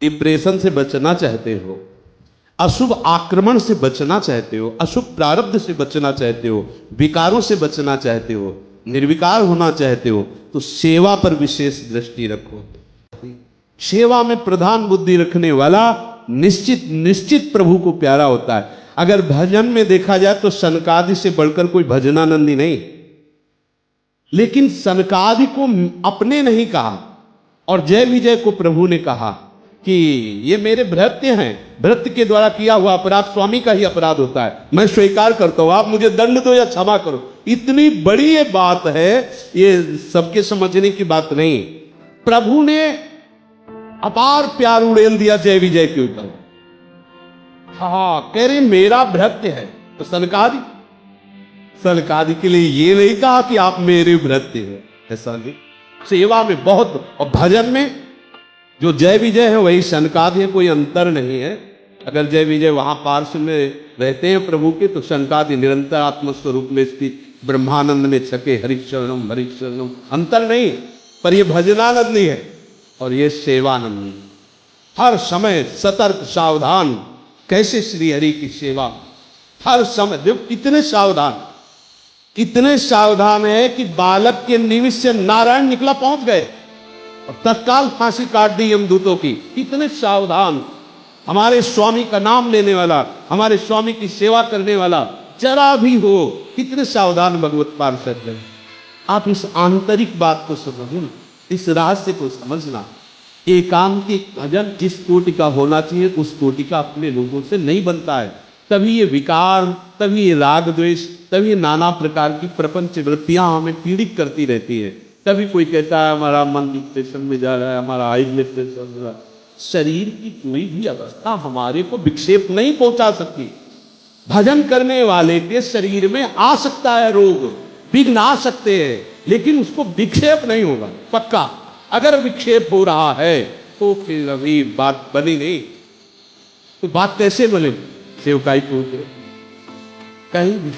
Depression से बचना चाहते हो, अशुभ आक्रमण से बचना चाहते हो, अशुभ प्रारब्ध से बचना चाहते हो, विकारों से बचना चाहते हो, निर्विकार होना चाहते हो, तो सेवा पर विशेष दृष्टि रखो। सेवा में प्रधान बुद्धि रखने वाला निश्चित निश्चित प्रभु को प्यारा होता है। अगर भजन में देखा जाए तो सनकादि से बढ़कर कोई भजनानंदी नहीं, लेकिन सनकादि को अपने नहीं कहा और जय विजय को प्रभु ने कहा कि ये मेरे भृत्य हैं, भृत्य के द्वारा किया हुआ अपराध स्वामी का ही अपराध होता है, मैं स्वीकार करता हूं, आप मुझे दंड दो या क्षमा करो। इतनी बड़ी ये बात है, ये सबके समझने की बात नहीं। प्रभु ने अपार प्यार उड़ेल दिया जय विजय के ऊपर। हाँ, कह रहे मेरा भृत्य है, तो सनकादि के लिए ये नहीं कहा कि आप मेरे भृत्य हैं, ऐसा नहीं। सेवा में बहुत, और भजन में जो जय विजय है वही सनकादि है, कोई अंतर नहीं है। अगर जय विजय वहां पार्श्व में रहते हैं प्रभु के, तो सनकादि निरंतर आत्मस्वरूप में स्थित ब्रह्मानंद में छके हरिशरणम हरिशरणम, अंतर नहीं। पर ये भजनानंद नहीं है और ये सेवानंद, हर समय सतर्क सावधान। कैसे श्री हरि की सेवा, हर समय देखो इतने सावधान है कि बालक के निमिष से नारायण निकला पहुंच गए और तत्काल फांसी काट दी यमदूतों की। इतने सावधान, हमारे स्वामी का नाम लेने वाला, हमारे स्वामी की सेवा करने वाला जरा भी हो, कितने सावधान भगवत पार्षद है। आप इस आंतरिक बात को समझना, इस रहस्य को समझना। एकांतिक भजन जिस कोटि का होना चाहिए उस कोटि का अपने लोगों से नहीं बनता है। तभी ये विकार, तभी ये राग द्वेष, तभी नाना प्रकार की प्रपंच वृत्तियां हमें पीड़ित करती रहती है। तभी कोई कहता है हमारा मन डिप्रेशन में जा रहा है, हमारा आइज डिप्रेशन चल रहा है। शरीर की कोई भी अवस्था हमारे को विक्षेप नहीं पहुंचा सकती। भजन करने वाले के शरीर में आ सकता है रोग, विघ्न आ सकते हैं, लेकिन उसको विक्षेप नहीं होगा पक्का। अगर विक्षेप हो रहा है तो फिर अभी बात बनी नहीं। तो बात कैसे बने? सेवकाई को कहीं भी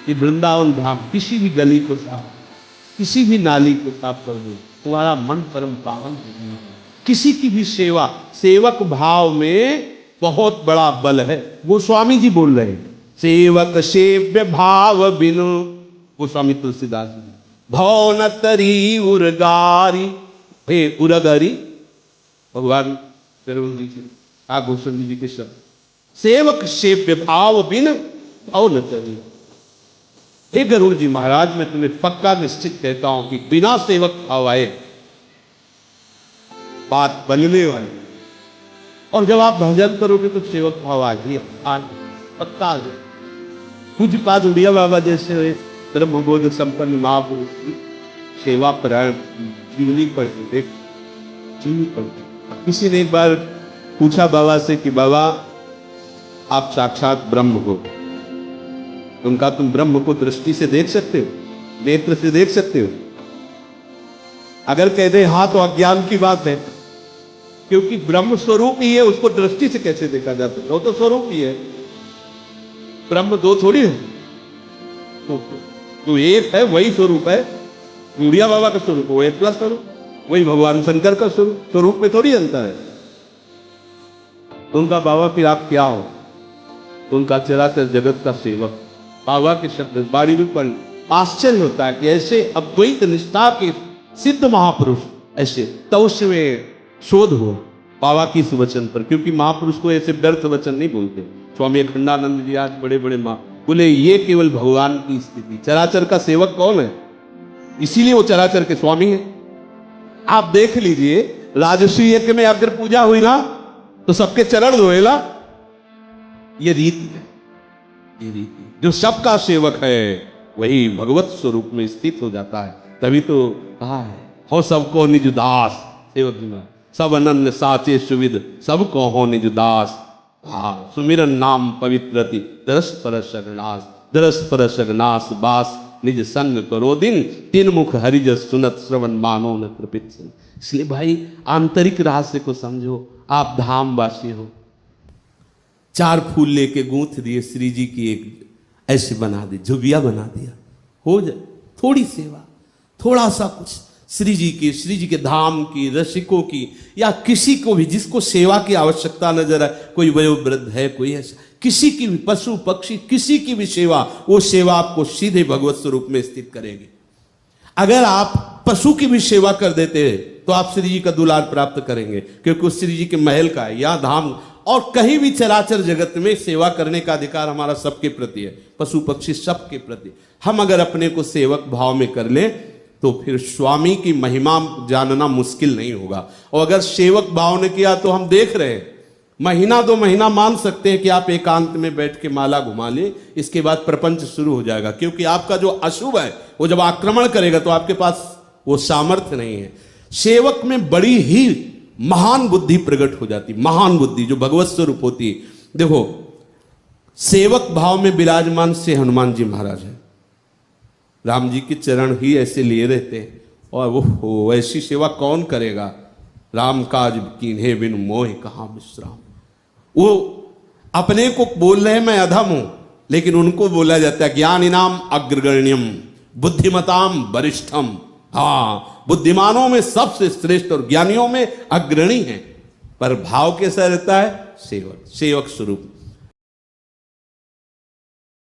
कि वृंदावन धाम किसी भी गली को साफ, किसी भी नाली को साफ कर दो, तुम्हारा मन परम पावन हो। किसी की भी सेवा, सेवक भाव में बहुत बड़ा बल है। गोस्वामी जी बोल रहे हैं, सेवक सेव्य भाव बिनु, गोस्वामी तुलसीदास जी, भवन तरी उरगारी, हे उरगरी, भगवान गोस्वामी जी के शब्द। सेवक सेव्य भाव बिन भवन तरी। हे गरुड़ जी महाराज, मैं तुम्हें पक्का निश्चित कहता हूं कि बिना सेवक भाव आए बात बनने वाली। और जब आप भजन करोगे तो सेवक भाव आएगी, पक्का। पूज्य पाद उड़िया बाबा जैसे हुए ब्रह्मबोध संपन्न महापुरुष की सेवा परायण जीवनी पढ़ते देख, जीवनी पढ़ते। किसी ने एक बार पूछा बाबा से कि बाबा आप साक्षात ब्रह्म हो, उनका तुम ब्रह्म को दृष्टि से देख सकते हो, नेत्र से देख सकते हो? अगर कह दे हाँ तो अज्ञान की बात है, क्योंकि ब्रह्म स्वरूप ही है, उसको दृष्टि से कैसे देखा जाता है? वो तो स्वरूप ही है, ब्रह्म दो थोड़ी है, तो एक है, वही स्वरूप है। उड़िया बाबा का स्वरूप वो एक प्लस स्वरूप, वही भगवान शंकर का स्वरूप, स्वरूप में थोड़ी अंतर है। तो उनका बाबा फिर आप क्या हो? तो उनका चराचर जगत का सेवक। बाबा के शब्द बाड़ी में पढ़, आश्चर्य होता है कि ऐसे अद्वैत निष्ठा के सिद्ध महापुरुष ऐसे तवश्य में शोध हो बाबा की इस वचन पर, क्योंकि महापुरुष को ऐसे व्यर्थ वचन नहीं बोलते। स्वामी अखंडानंद जी आज बड़े बड़े बोले ये केवल भगवान की स्थिति, चराचर का सेवक कौन है? इसीलिए वो चराचर के स्वामी है। आप देख लीजिए, राजस्वी यज्ञ में अगर पूजा हुई ना तो सबके चरण धोएला, ये रीति है। ये रीति जो सबका सेवक है वही भगवत स्वरूप में स्थित हो जाता है। तभी तो कहा है, हो सबको निज दास, सेवक जी सब अनन्य साचे सुविध, सबको हो निज दास। हाँ, सुमिरन नाम पवित्रति, दरस पर शरणास, दरस पर शरणास बास, निज संग करो दिन, तीन मुख हरिजस सुनत श्रवण मानो न कृपित। इसलिए भाई आंतरिक रहस्य को समझो। आप धामवासी हो, 4 फूल लेके गूंथ दिए, श्री जी की एक ऐसे बना दी, झुबिया बना दिया, हो जाए। थोड़ी सेवा, थोड़ा सा कुछ श्री जी के धाम की, रसिकों की, या किसी को भी जिसको सेवा की आवश्यकता नजर आए, कोई वयोवृद्ध है, कोई ऐसा, किसी की भी, पशु पक्षी, किसी की भी सेवा, वो सेवा आपको सीधे भगवत स्वरूप में स्थित करेगी। अगर आप पशु की भी सेवा कर देते हैं तो आप श्री जी का दुलार प्राप्त करेंगे, क्योंकि उस श्री जी के महल का है, या धाम, और कहीं भी चराचर जगत में सेवा करने का अधिकार हमारा सबके प्रति है, पशु पक्षी सबके प्रति। हम अगर अपने को सेवक भाव में कर ले तो फिर स्वामी की महिमा जानना मुश्किल नहीं होगा। और अगर सेवक भाव ने किया तो हम देख रहे हैं, महीना 2 महीना मान सकते हैं कि आप एकांत में बैठ के माला घुमा ले, इसके बाद प्रपंच शुरू हो जाएगा, क्योंकि आपका जो अशुभ है वो जब आक्रमण करेगा तो आपके पास वो सामर्थ्य नहीं है। सेवक में बड़ी ही महान बुद्धि प्रकट हो जाती, महान बुद्धि जो भगवत स्वरूप होती है। देखो, सेवक भाव में विराजमान से हनुमान जी महाराज है, राम जी के चरण ही ऐसे लिए रहते हैं, और वो ऐसी सेवा कौन करेगा। राम काज कीन्हे बिनु मोह कहाँ विश्राम। वो अपने को बोल रहे हैं मैं अधम हूं, लेकिन उनको बोला जाता है ज्ञान इनाम अग्रगण्यम बुद्धिमताम वरिष्ठम। हाँ, बुद्धिमानों में सबसे श्रेष्ठ और ज्ञानियों में अग्रणी है, पर भाव कैसा रहता है, सेवक, सेवक स्वरूप।